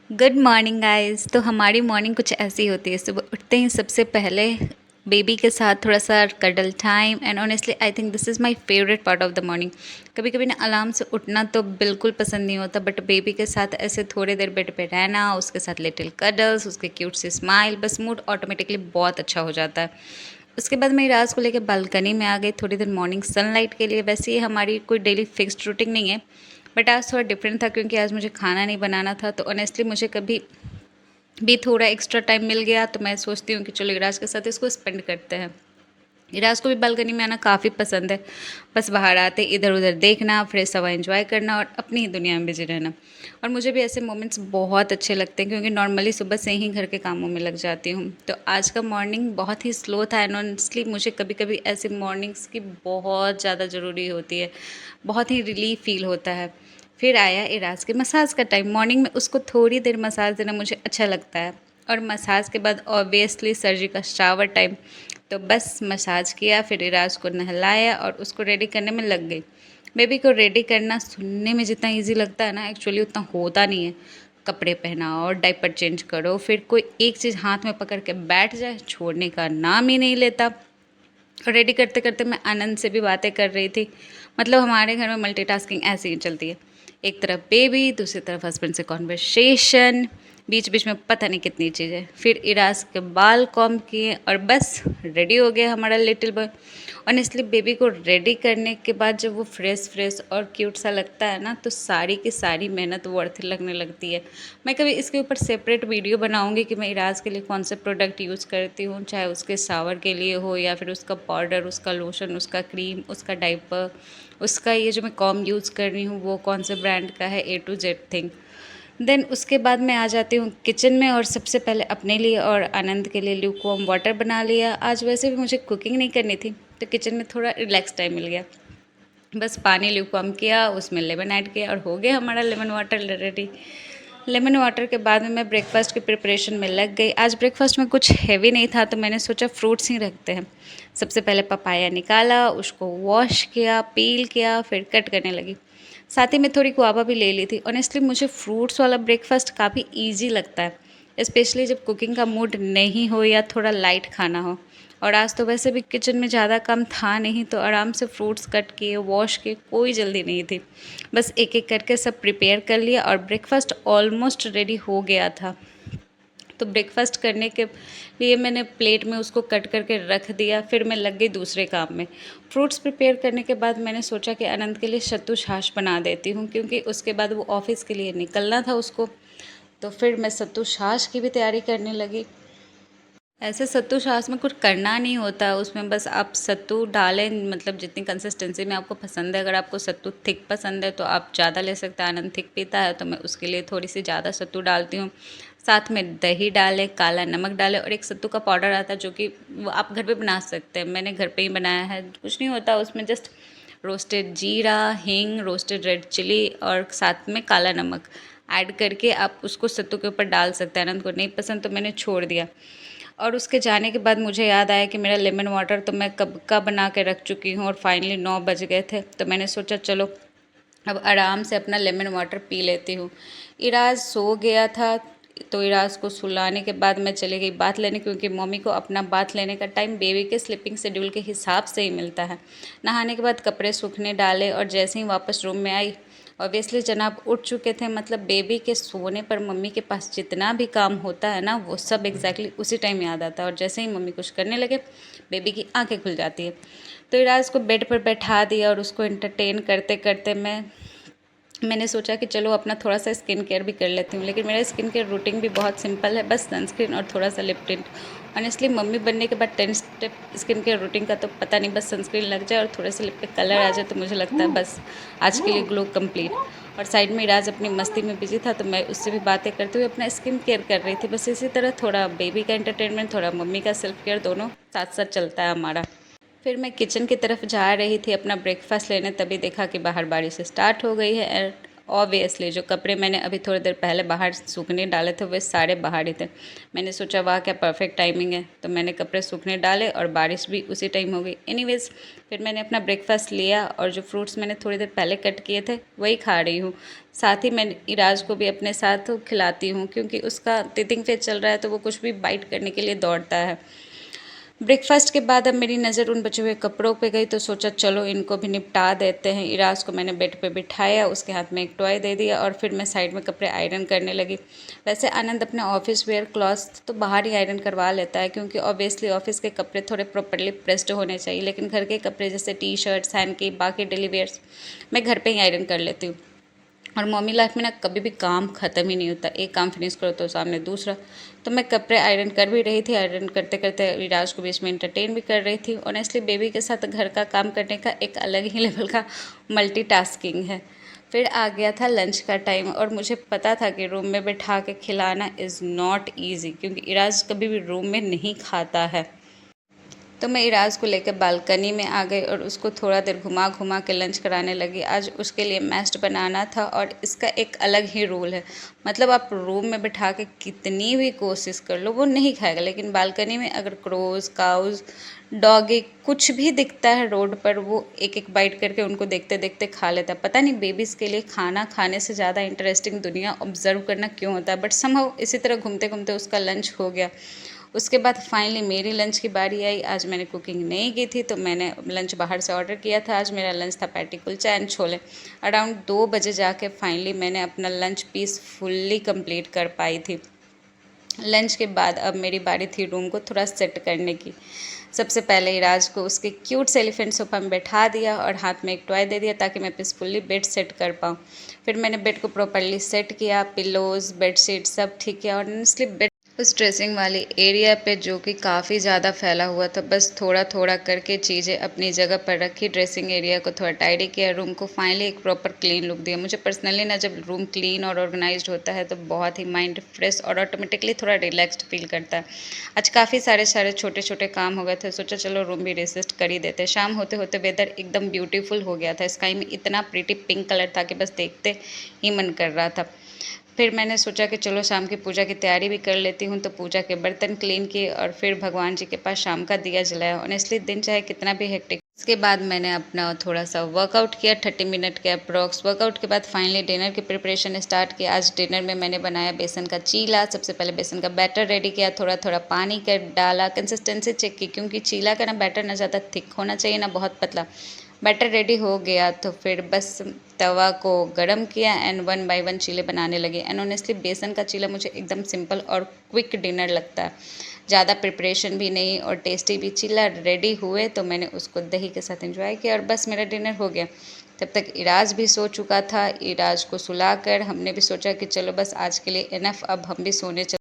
Good morning guys. तो हमारी morning कुछ ऐसी होती है, सुबह उठते ही सबसे पहले बेबी के साथ थोड़ा सा cuddle time. And honestly I think this is my favourite part of the morning. कभी कभी ना अलार्म से उठना तो बिल्कुल पसंद नहीं होता, बट बेबी के साथ ऐसे थोड़ी देर बेड पे रहना, उसके साथ लिटिल कडल्स, उसके क्यूट सी स्माइल, बस मूड ऑटोमेटिकली बहुत अच्छा हो जाता है। उसके बाद मैं राज को लेकर बालकनी में आ गई थोड़ी देर मॉर्निंग सनलाइट के लिए। वैसे ये हमारी कोई डेली फिक्स्ड रूटीन नहीं है, बट आज थोड़ा डिफरेंट था क्योंकि आज मुझे खाना नहीं बनाना था। तो ऑनेस्टली मुझे कभी भी थोड़ा एक्स्ट्रा टाइम मिल गया तो मैं सोचती हूँ कि चलो इराज के साथ इसको स्पेंड करते हैं। इराज को भी बालकनी में आना काफ़ी पसंद है। बस बाहर आते इधर उधर देखना, फ्रेश हवा एंजॉय करना और अपनी ही दुनिया में बिजी रहना। और मुझे भी ऐसे मोमेंट्स बहुत अच्छे लगते हैं क्योंकि नॉर्मली सुबह से ही घर के कामों में लग जाती हूँ। तो आज का मॉर्निंग बहुत ही स्लो था एंड ऑनेस्टली मुझे कभी कभी ऐसे मॉर्निंग्स की बहुत ज़्यादा ज़रूरी होती है, बहुत ही रिलीफ फील होता है। फिर आया इराज के मसाज का टाइम। मॉर्निंग में उसको थोड़ी देर मसाज देना मुझे अच्छा लगता है। और मसाज के बाद ऑब्वियसली सर्जी का शावर टाइम। तो बस मसाज किया, फिर इराज को नहलाया और उसको रेडी करने में लग गई। बेबी को रेडी करना सुनने में जितना इजी लगता है ना, एक्चुअली उतना होता नहीं है। कपड़े पहनाओ, डायपर चेंज करो, फिर कोई एक चीज़ हाथ में पकड़ के बैठ जाए, छोड़ने का नाम ही नहीं लेता। और रेडी करते करते मैं आनंद से भी बातें कर रही थी। मतलब हमारे घर में मल्टीटास्किंग ऐसे ही चलती है, एक तरफ बेबी, दूसरी तरफ हस्बैंड से कॉन्वर्सेशन, बीच बीच में पता नहीं कितनी चीज़ें। फिर इराज के बाल कॉम्ब किए और बस रेडी हो गया हमारा लिटिल बॉय। ऑनेस्टली बेबी को रेडी करने के बाद जब वो फ्रेश फ्रेश और क्यूट सा लगता है ना, तो सारी की सारी मेहनत वर्थ लगने लगती है। मैं कभी इसके ऊपर सेपरेट वीडियो बनाऊंगी कि मैं इराज के लिए कौन से प्रोडक्ट यूज़ करती हूँ, चाहे उसके शावर के लिए हो या फिर उसका पाउडर, उसका लोशन, उसका क्रीम, उसका डाइपर, उसका ये जो मैं कॉम यूज़ कर रही हूँ वो कौन से ब्रांड का है, A to Z thing. Then उसके बाद मैं आ जाती हूँ किचन में और सबसे पहले अपने लिए और आनंद के लिए ल्यूकवार्म वाटर बना लिया। आज वैसे भी मुझे कुकिंग नहीं करनी थी तो किचन में थोड़ा रिलैक्स टाइम मिल गया। बस पानी ल्यूकवार्म किया, उसमें लेमन ऐड किया और हो गया हमारा lemon water ready. Lemon water के बाद में मैं ब्रेकफास्ट की प्रिपरेशन में लग गई। आज ब्रेकफास्ट में कुछ हैवी नहीं था तो मैंने सोचा फ्रूट्स ही रखते हैं। सबसे पहले पपाया निकाला, उसको वॉश किया, पील किया, फिर कट करने लगी। साथ ही में थोड़ी गुआवा भी ले ली थी। ऑनेस्टली मुझे फ्रूट्स वाला ब्रेकफास्ट काफ़ी ईजी लगता है, स्पेशली जब कुकिंग का मूड नहीं हो या थोड़ा लाइट खाना हो। और आज तो वैसे भी किचन में ज़्यादा काम था नहीं, तो आराम से फ्रूट्स कट किए, वॉश किए, कोई जल्दी नहीं थी। बस एक एक करके सब प्रिपेयर कर लिया और ब्रेकफास्ट ऑलमोस्ट रेडी हो गया था। तो ब्रेकफास्ट करने के लिए मैंने प्लेट में उसको कट करके रख दिया, फिर मैं लग गई दूसरे काम में। फ्रूट्स प्रिपेयर करने के बाद मैंने सोचा कि आनंद के लिए सत्तू छाछ बना देती हूँ क्योंकि उसके बाद वो ऑफिस के लिए निकलना था उसको। तो फिर मैं सत्तू छाछ की भी तैयारी करने लगी। ऐसे सत्तू छाछ में कुछ करना नहीं होता, उसमें बस आप सत्तू डालें, मतलब जितनी कंसिस्टेंसी में आपको पसंद है। अगर आपको सत्तू थिक पसंद है तो आप ज़्यादा ले सकते हैं। आनंद थिक पीता है तो मैं उसके लिए थोड़ी सी ज़्यादा सत्तू डालती हूँ। साथ में दही डालें, काला नमक डालें और एक सत्तू का पाउडर आता है जो कि वो आप घर पे बना सकते हैं। मैंने घर पे ही बनाया है। कुछ नहीं होता उसमें, जस्ट रोस्टेड जीरा, हींग, रोस्टेड रेड चिली और साथ में काला नमक ऐड करके आप उसको सत्तू के ऊपर डाल सकते हैं। आनंद को नहीं पसंद तो मैंने छोड़ दिया। और उसके जाने के बाद मुझे याद आया कि मेरा लेमन वाटर तो मैं कब का बना के रख चुकी हूँ और फाइनली 9 बज गए थे। तो मैंने सोचा चलो अब आराम से अपना लेमन वाटर पी लेती हूँ। इराज सो गया था तो इराज को सुलाने के बाद मैं चली गई बाथ लेने, क्योंकि मम्मी को अपना बाथ लेने का टाइम बेबी के स्लीपिंग शेड्यूल के हिसाब से ही मिलता है। नहाने के बाद कपड़े सूखने डाले और जैसे ही वापस रूम में आई, ऑब्वियसली जनाब उठ चुके थे। मतलब बेबी के सोने पर मम्मी के पास जितना भी काम होता है ना, वो सब एग्जैक्टली उसी टाइम याद आता है और जैसे ही मम्मी कुछ करने लगे बेबी की आंखें खुल जाती है। तो इराज को बेड पर बैठा दिया और उसको एंटरटेन करते करते मैंने सोचा कि चलो अपना थोड़ा सा स्किन केयर भी कर लेती हूँ। लेकिन मेरा स्किन केयर रूटीन भी बहुत सिंपल है, बस सनस्क्रीन और थोड़ा सा लिप टिंट। ऑनेस्टली मम्मी बनने के बाद 10 स्टेप स्किन केयर रूटीन का तो पता नहीं, बस सनस्क्रीन लग जाए और थोड़े से लिप पे कलर आ जाए तो मुझे लगता है बस आज के लिए ग्लो कंप्लीट। और साइड में इराज अपनी मस्ती में बिजी था तो मैं उससे भी बातें करते हुए अपना स्किन केयर कर रही थी। बस इसी तरह थोड़ा बेबी का एंटरटेनमेंट, थोड़ा मम्मी का सेल्फ केयर, दोनों साथ साथ चलता है हमारा। फिर मैं किचन की तरफ जा रही थी अपना ब्रेकफास्ट लेने, तभी देखा कि बाहर बारिश स्टार्ट हो गई है। ऑब्वियसली जो कपड़े मैंने अभी थोड़ी देर पहले बाहर सूखने डाले थे वे सारे बाहर ही थे। मैंने सोचा वाह क्या परफेक्ट टाइमिंग है, तो मैंने कपड़े सूखने डाले और बारिश भी उसी टाइम हो गई। एनीवेज़ फिर मैंने अपना ब्रेकफास्ट लिया और जो फ्रूट्स मैंने थोड़ी देर पहले कट किए थे वही खा रही हूँ। साथ ही मैं इराज को भी अपने साथ खिलाती हूँ क्योंकि उसका टीथिंग फेज चल रहा है तो वो कुछ भी बाइट करने के लिए दौड़ता है। ब्रेकफास्ट के बाद अब मेरी नज़र उन बचे हुए कपड़ों पे गई तो सोचा चलो इनको भी निपटा देते हैं। इराज को मैंने बेड पे बिठाया, उसके हाथ में एक टॉय दे दिया और फिर मैं साइड में कपड़े आयरन करने लगी। वैसे आनंद अपने ऑफिस वेयर क्लॉथ्स तो बाहर ही आयरन करवा लेता है क्योंकि ऑब्वियसली ऑफिस के कपड़े थोड़े प्रॉपरली प्रेस्ड होने चाहिए, लेकिन घर के कपड़े जैसे टी शर्ट्स, हैंकी, बाकी डेली वेयर्स मैं घर पर ही आयरन कर लेती हूँ। और मम्मी लाइफ में ना कभी भी काम ख़त्म ही नहीं होता, एक काम फिनिश करो तो सामने दूसरा। तो मैं कपड़े आयरन कर भी रही थी, आयरन करते करते विराज को बीच में इंटरटेन भी कर रही थी। ऑनेस्टली बेबी के साथ घर का काम करने का एक अलग ही लेवल का मल्टीटास्किंग है। फिर आ गया था लंच का टाइम और मुझे पता था कि रूम में बैठा के खिलाना इज़ नॉट ईजी क्योंकि इराज कभी भी रूम में नहीं खाता है। तो मैं इराज को लेकर बालकनी में आ गई और उसको थोड़ा देर घुमा घुमा के लंच कराने लगी। आज उसके लिए मैश्ड बनाना था और इसका एक अलग ही रूल है, मतलब आप रूम में बिठा के कितनी भी कोशिश कर लो वो नहीं खाएगा, लेकिन बालकनी में अगर क्रोज, काउज, डॉगी कुछ भी दिखता है रोड पर वो एक एक बाइट करके उनको देखते देखते खा लेता है। पता नहीं बेबीज़ के लिए खाना खाने से ज़्यादा इंटरेस्टिंग दुनिया ऑब्जर्व करना क्यों होता है, बट समहाउ इसी तरह घूमते घूमते उसका लंच हो गया। उसके बाद फाइनली मेरी लंच की बारी आई। आज मैंने कुकिंग नहीं की थी तो मैंने लंच बाहर से ऑर्डर किया था। आज मेरा लंच था patty kulcha and chole. Around 2 बजे जाके फाइनली मैंने अपना लंच पीस फुल्ली कंप्लीट कर पाई थी। लंच के बाद अब मेरी बारी थी रूम को थोड़ा सेट करने की। सबसे पहले इराज को उसके क्यूट से एलिफेंट सोफा में बैठा दिया और हाथ में एक टॉय दे दिया ताकि मैं पीसफुल्ली बेड सेट कर पाऊँ। फिर मैंने बेड को प्रॉपरली सेट किया, पिलोज़, बेडशीट सब ठीक किया और ऑनेस्टली बेड उस ड्रेसिंग वाली एरिया पे जो कि काफ़ी ज़्यादा फैला हुआ था, बस थोड़ा थोड़ा करके चीज़ें अपनी जगह पर रखी। ड्रेसिंग एरिया को थोड़ा टाइडी किया, रूम को फाइनली एक प्रॉपर क्लीन लुक दिया। मुझे पर्सनली ना जब रूम क्लीन और ऑर्गेनाइज्ड होता है तो बहुत ही माइंड फ्रेश और ऑटोमेटिकली थोड़ा रिलैक्स्ड फील करता है। आज काफ़ी सारे सारे छोटे छोटे काम हो गए थे, सोचा चलो रूम भी रेसिस्ट कर ही देते। शाम होते होते वेदर एकदम ब्यूटीफुल हो गया था, स्काई में इतना प्रीटी पिंक कलर था कि बस देखते ही मन कर रहा था। फिर मैंने सोचा कि चलो शाम की पूजा की तैयारी भी कर लेती हूँ, तो पूजा के बर्तन क्लीन किए और फिर भगवान जी के पास शाम का दिया जलाया। ऑनेस्टली दिन चाहे कितना भी हेक्टिक। इसके बाद मैंने अपना थोड़ा सा वर्कआउट किया, 30 मिनट के अप्रॉक्स। वर्कआउट के बाद फाइनली डिनर की प्रिपरेशन स्टार्ट किया। आज डिनर में मैंने बनाया बेसन का चीला। सबसे पहले बेसन का बैटर रेडी किया, थोड़ा थोड़ा पानी कर डाला, कंसिस्टेंसी चेक की क्योंकि चीला का ना बैटर ना ज़्यादा थिक होना चाहिए ना बहुत पतला। बैटर रेडी हो गया तो फिर बस तवा को गरम किया एंड 1 बाय 1 चीले बनाने लगे। एंड ऑनेस्टली बेसन का चीला मुझे एकदम सिंपल और क्विक डिनर लगता है, ज़्यादा प्रिपरेशन भी नहीं और टेस्टी भी। चीला रेडी हुए तो मैंने उसको दही के साथ एंजॉय किया और बस मेरा डिनर हो गया। तब तक इराज भी सो चुका था। इराज को सुलाकर हमने भी सोचा कि चलो बस आज के लिए इनफ, अब हम भी सोने